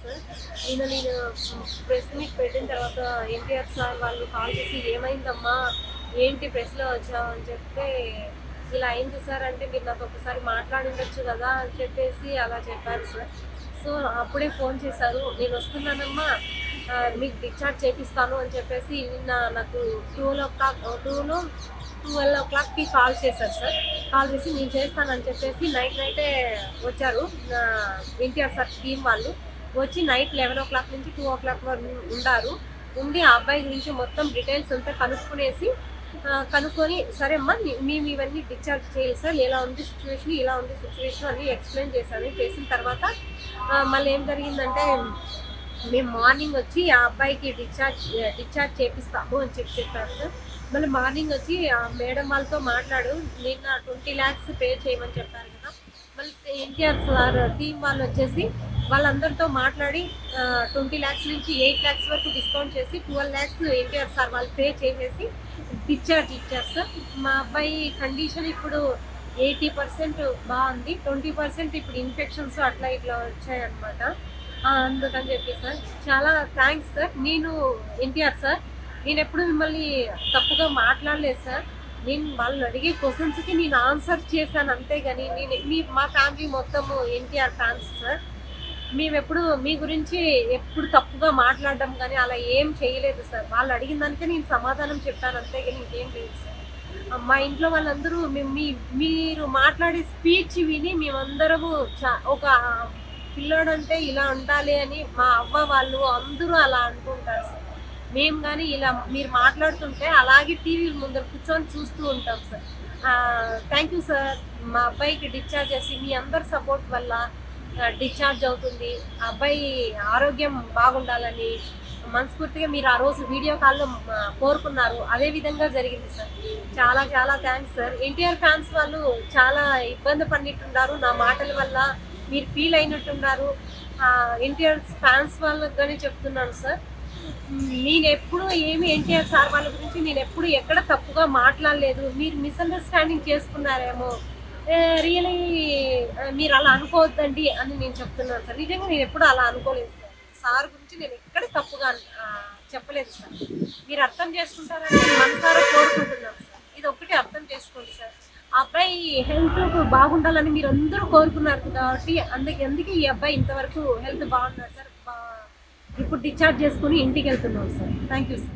Sir. నేను press meet పెట్టిన తర్వాత ఎన్టీఆర్ సార్ వాళ్ళు కాల్ చేసి ఏమైందమ్మా, ఏంటి ప్రెస్లో వచ్చావు అని చెప్తే, ఇలా అయింది సార్ అంటే మీరు నాతో ఒకసారి మాట్లాడిండొచ్చు కదా అని చెప్పేసి అలా చెప్పారు సార్. సో అప్పుడే ఫోన్ చేశారు, నేను వస్తున్నానమ్మా, మీకు డిశ్చార్జ్ చేపిస్తాను అని చెప్పేసి నిన్న నాకు 12 o'clockకి కాల్ చేశారు సార్. కాల్ చేసి నేను చేస్తానని చెప్పేసి నైటే వచ్చారు ఎన్టీఆర్ సార్ టీం వాళ్ళు. వచ్చి నైట్ 11 o'clock నుంచి 2 o'clock వరకు ఉండి ఆ అబ్బాయి గురించి మొత్తం డీటెయిల్స్ అంతా కనుక్కొని సరే అమ్మా మేము ఇవన్నీ డిశ్చార్జ్ చేయాలి సార్, ఇలా ఉంది సిచ్యువేషన్ అని ఎక్స్ప్లెయిన్ చేసిన తర్వాత మళ్ళీ ఏం జరిగిందంటే మేము మార్నింగ్ వచ్చి ఆ అబ్బాయికి డిశ్చార్జ్ చేపిస్తాము అని చెప్పారు సార్. మళ్ళీ మార్నింగ్ వచ్చి ఆ మేడం వాళ్ళతో మాట్లాడు, నిన్న 20 lakhs పే చేయమని చెప్పారు కదా. మళ్ళీ ఎన్టీఆర్ సార్ టీం వాళ్ళు వచ్చేసి వాళ్ళందరితో మాట్లాడి 20 lakhs నుంచి 8 lakhs వరకు డిస్కౌంట్ చేసి 12 lakhs ఎన్టీఆర్ సార్ వాళ్ళు పే చేసేసి డిశ్చార్జ్ ఇచ్చారు సార్. మా అబ్బాయి కండిషన్ ఇప్పుడు 80% బాగుంది, 20% ఇప్పుడు ఇన్ఫెక్షన్స్ అట్లా ఇట్లా వచ్చాయన్నమాట. అందుకని చెప్పి సార్ చాలా థ్యాంక్స్ సార్. నేను ఎన్టీఆర్ సార్, నేను ఎప్పుడు మిమ్మల్ని తప్పుగా మాట్లాడలేదు సార్. నేను వాళ్ళని అడిగే క్వశ్చన్స్కి నేను ఆన్సర్ చేశాను అంతేగాని మా ఫ్యామిలీ మొత్తము ఎన్టీఆర్ ఫ్యాన్స్ సార్. మేము ఎప్పుడు మీ గురించి ఎప్పుడు తప్పుగా మాట్లాడడం కానీ అలా ఏం చేయలేదు సార్. వాళ్ళు అడిగిన దానికే నేను సమాధానం చెప్పాను అంతేగాని ఇంకేం లేదు సార్. మా ఇంట్లో వాళ్ళందరూ మీరు మాట్లాడే స్పీచ్ విని మేమందరము ఒక పిల్లోడంటే ఇలా ఉండాలి అని మా అవ్వ వాళ్ళు అందరూ అలా అనుకుంటారు సార్. మేము కానీ ఇలా మీరు మాట్లాడుతుంటే అలాగే టీవీ ముందర కూర్చొని చూస్తూ ఉంటాం సార్. Thank you sir. మా అబ్బాయికి డిశ్చార్జ్ చేసి మీ అందరి సపోర్ట్ వల్ల డిశ్చార్జ్ అవుతుంది. ఆ అబ్బాయి ఆరోగ్యం బాగుండాలని మనస్ఫూర్తిగా మీరు ఆ రోజు వీడియో కాల్లో కోరుకున్నారు, అదే విధంగా జరిగింది సార్. చాలా చాలా థ్యాంక్స్ సార్. ఎన్టీఆర్ ఫ్యాన్స్ వాళ్ళు చాలా ఇబ్బంది పడినట్టున్నారు నా మాటల వల్ల, మీరు ఫీల్ అయినట్టున్నారు. ఎన్టీఆర్ ఫ్యాన్స్ వాళ్ళకి కానీ చెప్తున్నాను సార్, నేను ఎప్పుడు ఎన్టీఆర్ సార్ వాళ్ళ గురించి నేను ఎప్పుడు ఎక్కడ తప్పుగా మాట్లాడలేదు. మీరు మిస్అండర్స్టాండింగ్ చేసుకున్నారేమో, రియలీ మీరు అలా అనుకోవద్దండి అని నేను చెప్తున్నాను సార్. నిజంగా నేను ఎప్పుడు అలా అనుకోలేదు సార్. సార్ గురించి నేను ఎక్కడ తప్పుగా చెప్పలేదు సార్. మీరు అర్థం చేసుకుంటారని మనసారా కోరుకుంటున్నాను సార్. ఇది ఒక్కటి అర్థం చేసుకోండి సార్. ఆ అబ్బాయి హెల్త్ బాగుండాలని మీరు అందరూ కోరుకున్నారు కాబట్టి అందుకే ఈ అబ్బాయి ఇంతవరకు హెల్త్ బాగున్నారు సార్. ఇప్పుడు డిశ్చార్జ్ చేసుకుని ఇంటికి వెళ్తున్నాం సార్. Thank you sir.